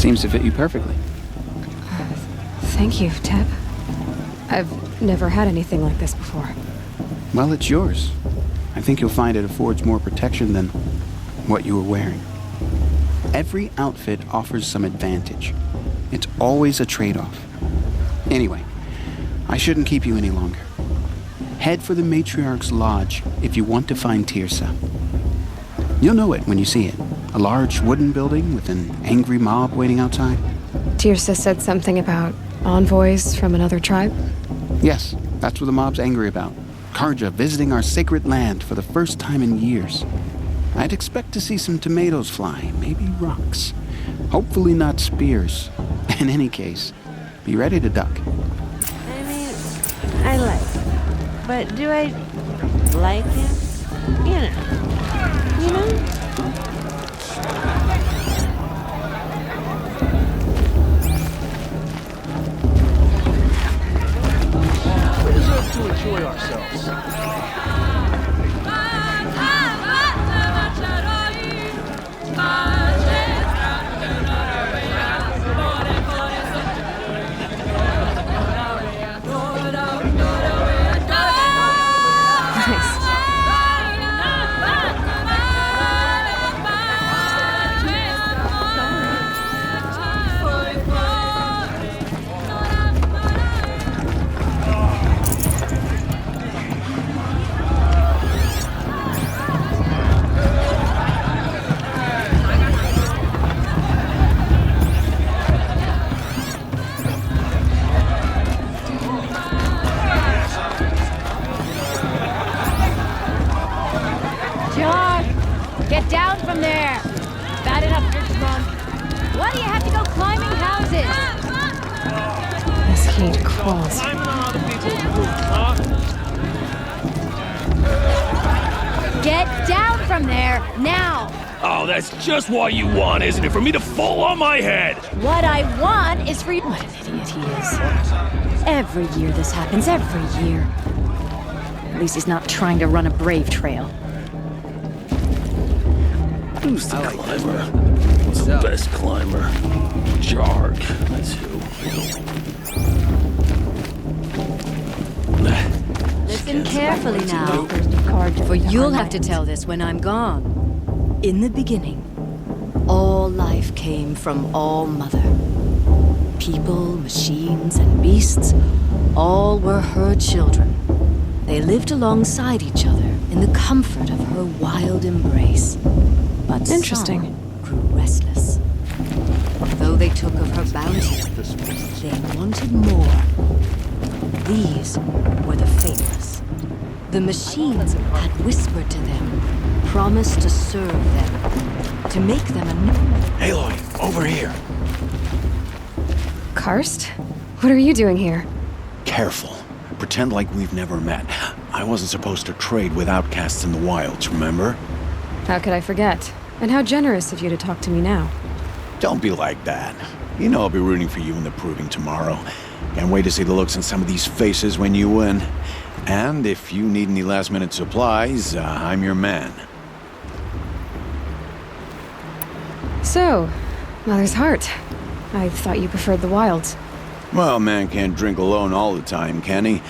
Seems to fit you perfectly. Thank you, Teb. I've never had anything like this before. Well, it's yours. I think you'll find it affords more protection than what you were wearing. Every outfit offers some advantage. It's always a trade-off. Anyway, I shouldn't keep you any longer. Head for the Matriarch's Lodge if you want to find Tirsa. You'll know it when you see it. A large wooden building with an angry mob waiting outside. Tirsa said something about envoys from another tribe? Yes, that's what the mob's angry about. Karja visiting our sacred land for the first time in years. I'd expect to see some tomatoes fly, maybe rocks. Hopefully not spears. In any case, be ready to duck. I mean, I like him. But do I like him? You know? We deserve to enjoy ourselves. Get down from there! Bad enough you're drunk. Why do you have to go climbing houses? This heat crawls. Climbing on other people's roofs, huh? Get down from there, now! Oh, that's just what you want, isn't it? For me to fall on my head! What I want is for you— What an idiot he is. Every year this happens, every year. At least he's not trying to run a brave trail. Who's the climber? The best climber. Jarg, that's who. Listen carefully now, for you'll have to tell this when I'm gone. In the beginning, all life came from All Mother. People, machines, and beasts, all were her children. They lived alongside each other in the comfort of her wild embrace. But interesting. Some grew restless. Though they took of her bounty, they wanted more. These were the faithless. The machines had whispered to them, promised to serve them, to make them a new... Aloy, over here. Karst? What are you doing here? Careful. Pretend like we've never met. I wasn't supposed to trade with outcasts in the wilds, remember? How could I forget? And how generous of you to talk to me now. Don't be like that. You know I'll be rooting for you in the proving tomorrow. Can't wait to see the looks on some of these faces when you win. And if you need any last-minute supplies, I'm your man. So, Mother's Heart. I thought you preferred the wilds. Well, man can't drink alone all the time, can he?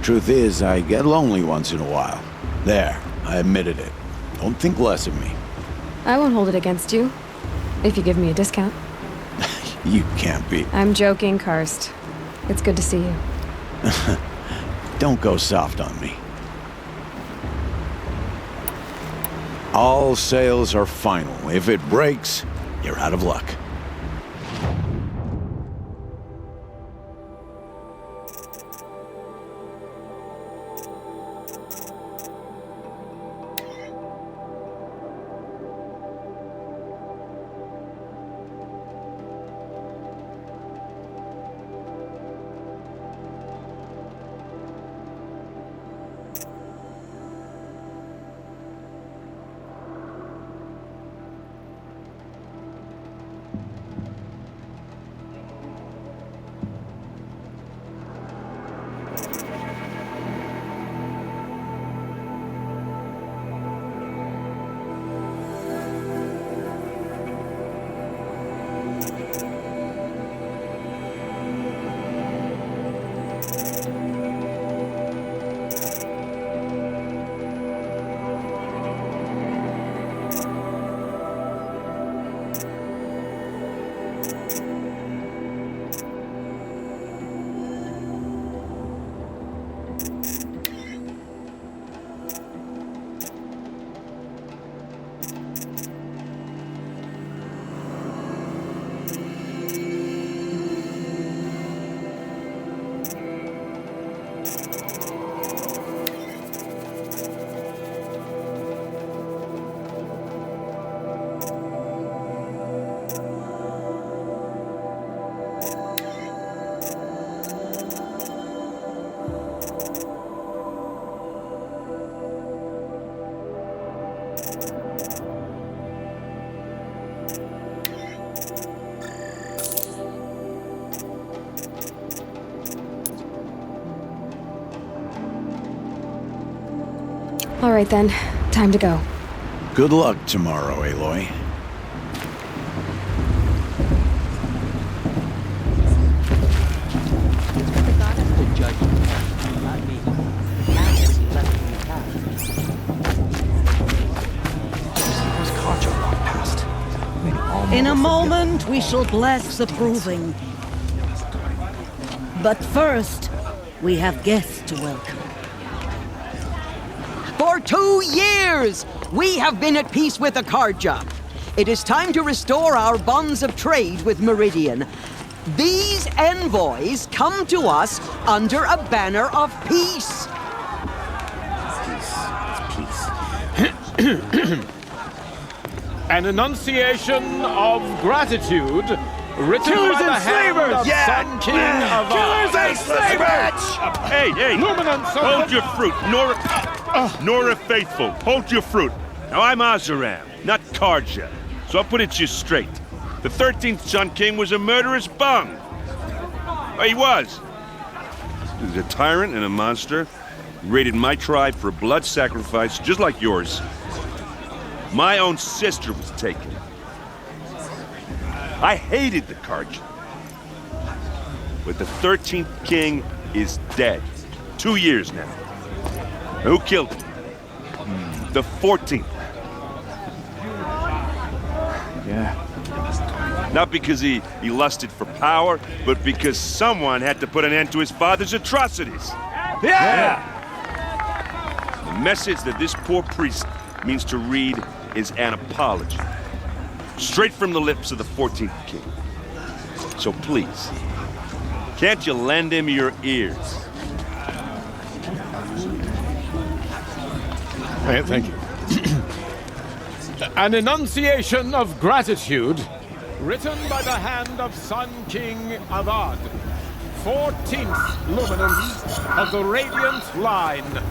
Truth is, I get lonely once in a while. There, I admitted it. Don't think less of me. I won't hold it against you, if you give me a discount. You can't be. I'm joking, Karst. It's good to see you. Don't go soft on me. All sales are final. If it breaks, you're out of luck. All right then, time to go. Good luck tomorrow, Aloy. In a moment, we shall bless the proving. But first, we have guests to welcome. For 2 years, we have been at peace with the Karja. It is time to restore our bonds of trade with Meridian. These envoys come to us under a banner of peace. An enunciation of gratitude written by the hand of Sun King of Killers and slavers! Hey, hold your fruit. Nora Faithful, hold your fruit. Now, I'm Azaram, not Karja, so I'll put it to you straight. The 13th Sun King was a murderous bum. He was. He was a tyrant and a monster. He raided my tribe for a blood sacrifice, just like yours. My own sister was taken. I hated the Karja. But the 13th king is dead. 2 years now. Who killed him? The 14th. Yeah. Not because he lusted for power, but because someone had to put an end to his father's atrocities. Yeah! The message that this poor priest means to read is an apology. Straight from the lips of the 14th king. So please, can't you lend him your ears? Thank you. An enunciation of gratitude written by the hand of Sun King Avad, 14th luminance of the Radiant Line.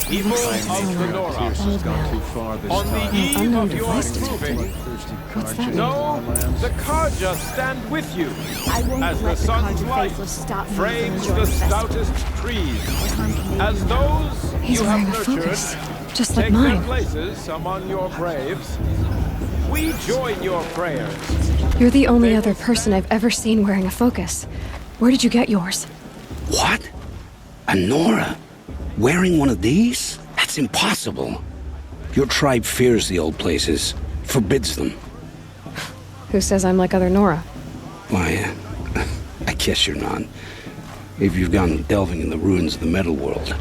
People of the Nora, on the eve of your proving, know the Karja stand with you as the sun's light frames the stoutest trees, as those He's you have wearing a nurtured focus, just like take their mine. places among your braves. We join your prayers. You're the only other person I've ever seen wearing a focus. Where did you get yours? What? A Nora? Wearing one of these? That's impossible. Your tribe fears the old places, forbids them. Who says I'm like other Nora? Why, I guess you're not. If you've gone delving in the ruins of the metal world.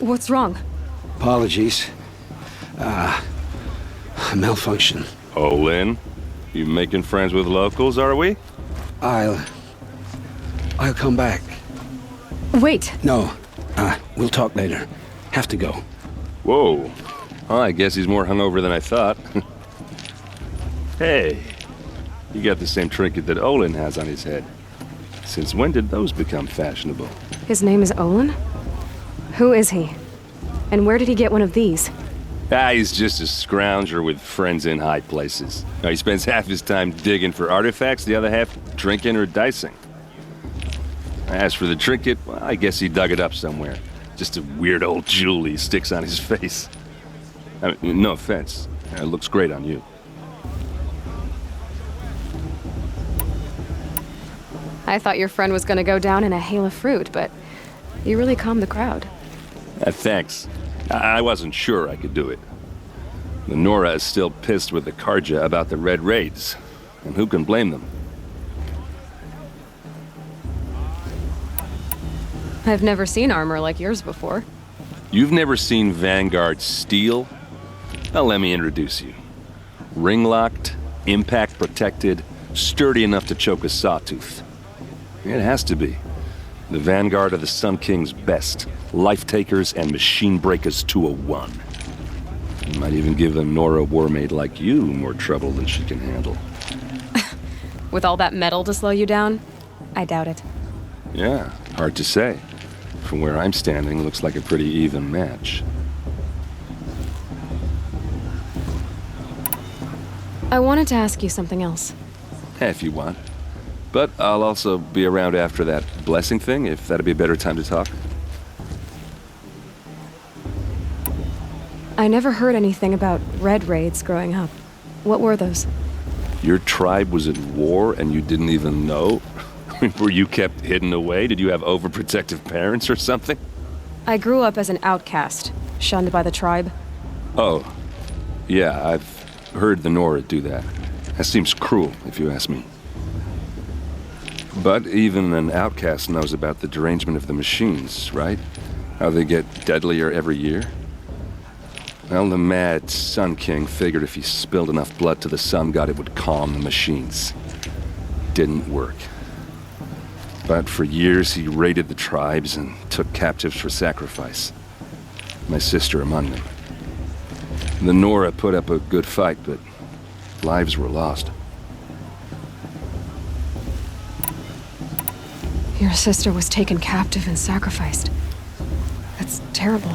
What's wrong? Apologies. A malfunction. Oh, Lynn, you making friends with locals, are we? I'll come back. Wait. No, we'll talk later. Have to go. Whoa. Well, I guess he's more hungover than I thought. Hey, you got the same trinket that Olin has on his head. Since when did those become fashionable? His name is Olin? Who is he? And where did he get one of these? He's just a scrounger with friends in high places. Now, he spends half his time digging for artifacts, the other half drinking or dicing. As for the trinket, well, I guess he dug it up somewhere. Just a weird old jewel he sticks on his face. I mean, no offense. It looks great on you. I thought your friend was gonna go down in a hail of fruit, but you really calmed the crowd. Thanks. I wasn't sure I could do it. The Nora is still pissed with the Karja about the Red Raids, and who can blame them? I've never seen armor like yours before. You've never seen Vanguard steel? Well, let me introduce you. Ring-locked, impact-protected, sturdy enough to choke a sawtooth. It has to be. The Vanguard of the Sun King's best. Life-takers and machine breakers to a one. You might even give a Nora warmaid like you more trouble than she can handle. With all that metal to slow you down? I doubt it. Yeah, hard to say. From where I'm standing, looks like a pretty even match. I wanted to ask you something else. If you want. But I'll also be around after that blessing thing, if that'd be a better time to talk. I never heard anything about red raids growing up. What were those? Your tribe was at war and you didn't even know? Were you kept hidden away? Did you have overprotective parents or something? I grew up as an outcast, shunned by the tribe. Oh, yeah, I've heard the Nora do that. That seems cruel, if you ask me. But even an outcast knows about the derangement of the machines, right? How they get deadlier every year? Well, the mad Sun King figured if he spilled enough blood to the Sun God, it would calm the machines. Didn't work. But for years, he raided the tribes and took captives for sacrifice. My sister among them. The Nora put up a good fight, but lives were lost. Your sister was taken captive and sacrificed. That's terrible.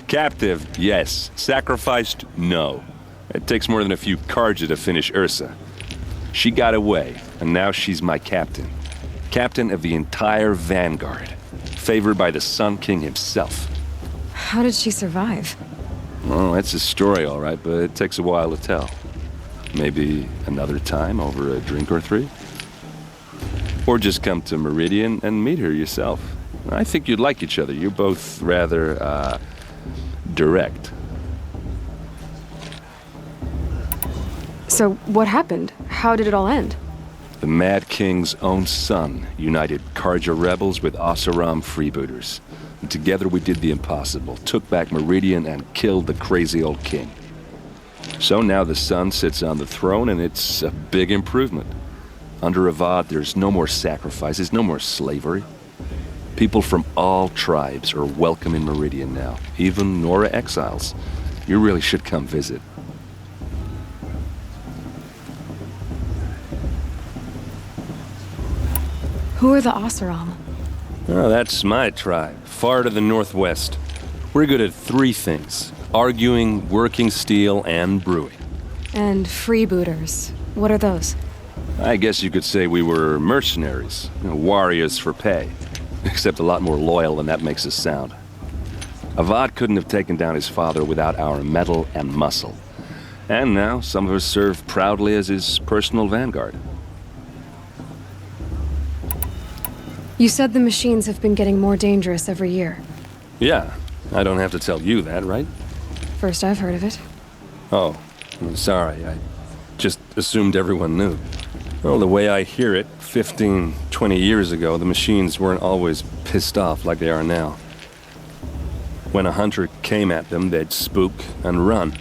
Captive, yes. Sacrificed, no. It takes more than a few Carja to finish Ursa. She got away, and now she's my captain. Captain of the entire Vanguard. Favored by the Sun King himself. How did she survive? Well, that's a story, all right, but it takes a while to tell. Maybe another time over a drink or three? Or just come to Meridian and meet her yourself. I think you'd like each other. You're both rather, direct. So, what happened? How did it all end? The Mad King's own son united Carja rebels with Oseram freebooters. And together we did the impossible, took back Meridian and killed the crazy old king. So now the son sits on the throne and it's a big improvement. Under Avad, there's no more sacrifices, no more slavery. People from all tribes are welcome in Meridian now, even Nora exiles. You really should come visit. Who are the Oseram? Oh, that's my tribe, far to the northwest. We're good at three things: arguing, working steel, and brewing. And freebooters. What are those? I guess you could say we were mercenaries, warriors for pay. Except a lot more loyal than that makes us sound. Avad couldn't have taken down his father without our metal and muscle. And now some of us serve proudly as his personal vanguard. You said the machines have been getting more dangerous every year. Yeah, I don't have to tell you that, right? First I've heard of it. Oh, I'm sorry. I just assumed everyone knew. Well, the way I hear it, 15, 20 years ago, the machines weren't always pissed off like they are now. When a hunter came at them, they'd spook and run.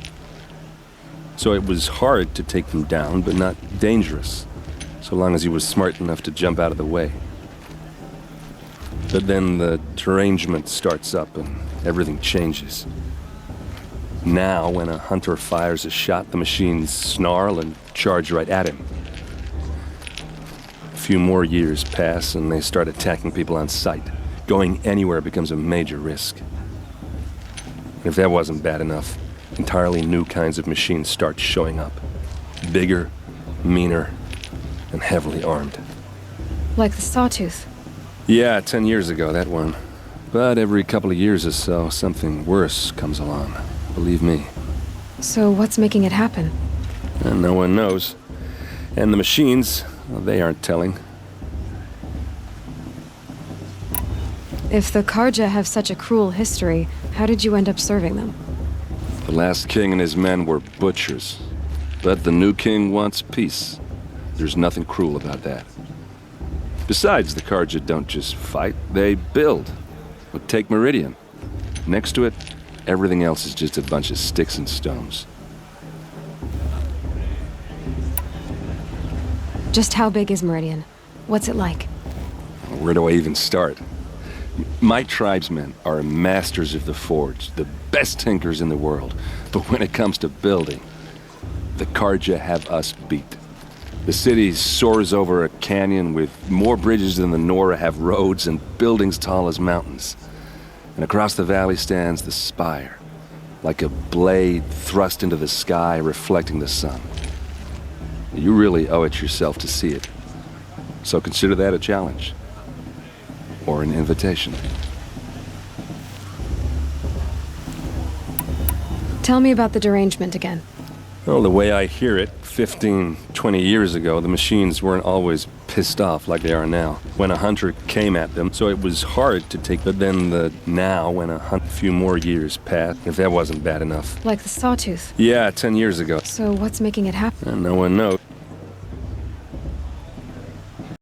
So it was hard to take them down, but not dangerous, so long as he was smart enough to jump out of the way. But then the derangement starts up and everything changes. Now, when a hunter fires a shot, the machines snarl and charge right at him. A few more years pass and they start attacking people on sight. Going anywhere becomes a major risk. And if that wasn't bad enough, entirely new kinds of machines start showing up. Bigger, meaner, and heavily armed. Like the Sawtooth? Yeah, 10 years ago, that one. But every couple of years or so, something worse comes along. Believe me. So what's making it happen? And no one knows. And the machines, well, they aren't telling. If the Carja have such a cruel history, how did you end up serving them? The last king and his men were butchers. But the new king wants peace. There's nothing cruel about that. Besides, the Carja don't just fight, they build. But take Meridian. Next to it, everything else is just a bunch of sticks and stones. Just how big is Meridian? What's it like? Where do I even start? My tribesmen are masters of the forge, the best tinkers in the world. But when it comes to building, the Carja have us beat. The city soars over a canyon with more bridges than the Nora have roads and buildings tall as mountains. And across the valley stands the spire, like a blade thrust into the sky reflecting the sun. You really owe it yourself to see it. So consider that a challenge. Or an invitation. Tell me about the derangement again. Well, the way I hear it, 15, 20 years ago, the machines weren't always pissed off like they are now. When a hunter came at them, so it was hard to take, but then now, when a few more years passed, if that wasn't bad enough. Like the sawtooth. Yeah, 10 years ago. So what's making it happen? And no one knows.